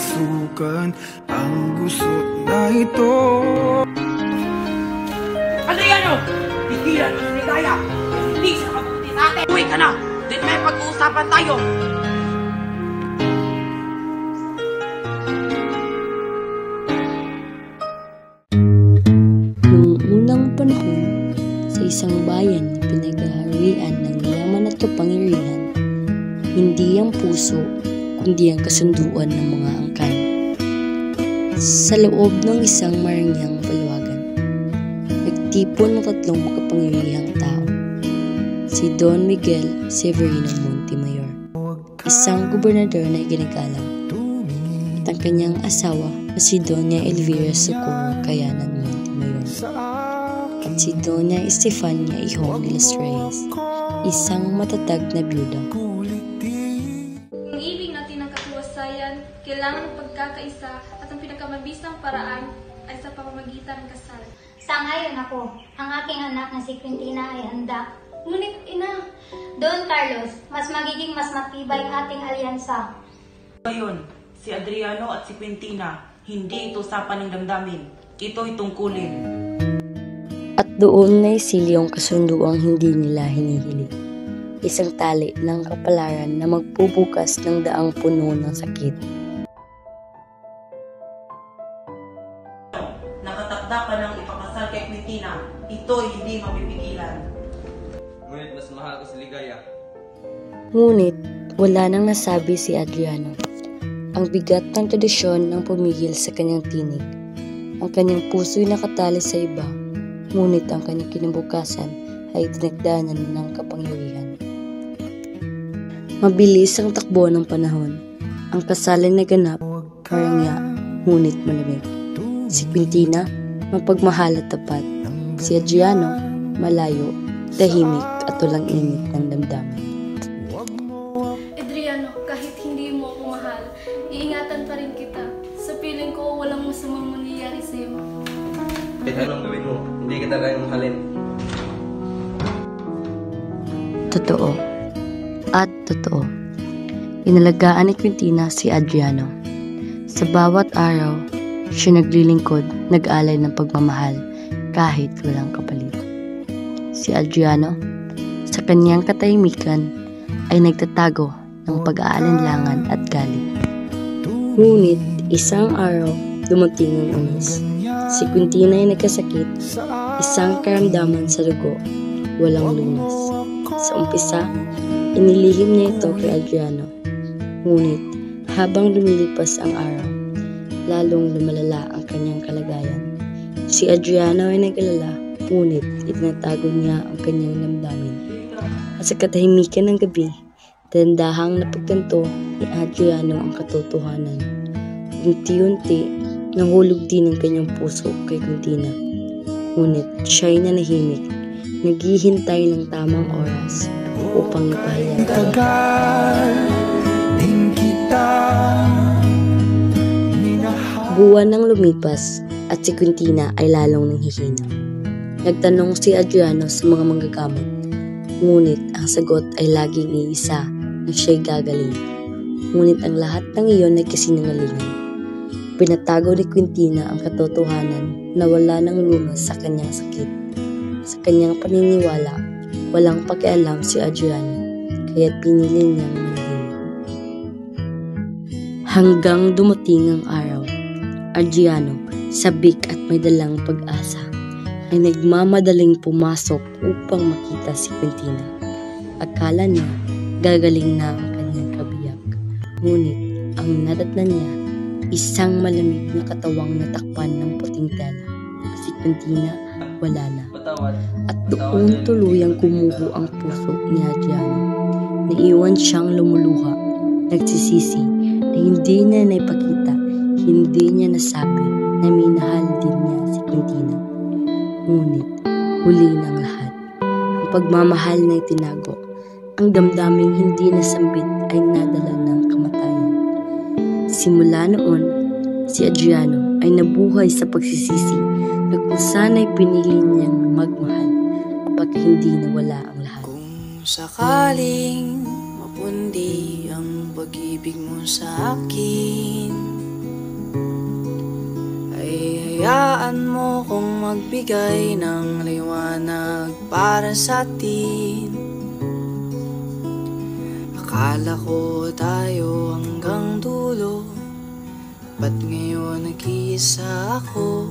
pasukan ang gusto na ito. Adriano! Tigilan mo si Ligaya! Hindi siya nakabuti sa atin! Uwi ka na! Dito may pag-uusapan tayo! Noong unang panahon, sa isang bayan na pinaghaharian ng yaman at kapangyarihan, hindi ang puso, kundi ang kasunduan ng mga angkan. Sa loob ng isang marangyang paluwagan, nagtipon ng tatlong makapangyarihang tao. Si Don Miguel Severino Montemayor, isang gobernador na iginagalang, at ang kanyang asawa na si Doña Elvira Socorro Cayanan Montemayor, at si Doña Estefania Ihong de los Reyes, isang matatag na byuda. Ang ibig natin ng katiwasayan, kailangan ng pagkakaisa at ang pinakamabisang paraan ay sa pamamagitan ng kasal. Sangayon ako, ang aking anak na si Quintina ay handa. Ngunit ina, Don Carlos, mas magiging mas matibay ang ating alyansa. Ngayon, si Adriano at si Quintina, hindi ito usapan ng damdamin. Ito'y tungkulin. At doon na isilyo ang kasunduang hindi nila hinihiling. Isang tali ng kapalaran na magbubukas ng daang puno ng sakit. Nakatakda ka ng ipakasal kay Quintina. Ito'y hindi mapipigilan. Ngunit mas mahal ko si Ligaya. Ngunit wala nang nasabi si Adriano. Ang bigat ng tradisyon ng pumigil sa kanyang tinig. Ang kanyang puso'y nakatali sa iba, ngunit ang kanyang kinabukasan ay tinagdanan ng kapangyarihan. Mabilis ang takbo ng panahon. Ang kasal ay naganap, marangya, ngunit malamig. Si Quintina, mapagmahal at tapat. Si Adriano, malayo, tahimik at walang init ng damdamin. Adriano, kahit hindi mo ako mahal, iingatan pa rin kita. Sa piling ko, walang masamang mangyayari sa'yo. Kahit anong gawin mo, hindi kita kayang mahalin. Totoo. At totoo. Inalagaan ni Quintina si Adriano. Sa bawat araw, siya naglilingkod, nag-alay ng pagmamahal kahit walang kapalit. Si Adriano, sa kanyang katahimikan, ay nagtatago ng pag-aalinlangan at galit. Ngunit isang araw, dumating ang unos. Si Quintina ay nagkasakit, isang karamdaman sa dugo, walang lunas. Sa umpisa, inilihim niya ito kay Adriano. Ngunit habang lumilipas ang araw, lalong lumalala ang kanyang kalagayan. Si Adriano ay nag-alala, ngunit itinatago niya ang kanyang damdamin. At sa katahimikan ng gabi, dandahang napagtanto ni Adriano ang katotohanan. Unti-unti, nahulog din ang kanyang puso kay Quintina. Ngunit siya'y nanahimik, naghihintay ng tamang oras upang ipahayag. Buwan nang lumipas at si Quintina ay lalong nanghihina. Nagtanong si Adriano sa mga manggagamot, ngunit ang sagot ay laging iisa na siya'y gagaling. Ngunit ang lahat ng iyon ay kasinungalingan. Pinatago ni Quintina ang katotohanan na wala nang lunas sa kanyang sakit. Sa kanyang paniniwala, walang pakialam si Adriano, kaya't pinili niyang manahimik. Hanggang dumating ang araw, Adriano, sabik at may dalang pag-asa, ay nagmamadaling pumasok upang makita si Quintina. Akala niya gagaling na ang kanyang kabiyak, ngunit ang nadatnan niya, isang malamig na katawang natakpan ng puting tela. Si Quintina, wala na. At doon tuluyang gumuho ang puso ni Adriano. Naiwan siyang lumuluha, nagsisisi na hindi niya naipakita, hindi niya nasabi na minahal din niya si Quintina. Ngunit huli ng lahat, ang pagmamahal na itinago, ang damdaming hindi nasambit ay nadala ng kamatayan. Simula noon, si Adriano ay nabuhay sa pagsisisi na kung sana'y pinili niyang magmahal pag hindi nawala ang lahat. Kung sakaling mapundi ang pag-ibig mo sa akin, Hinayaan mo kong magbigay ng liwanag para sa atin. Akala ko tayo hanggang dulo, ba't ngayon nag-iisa ako?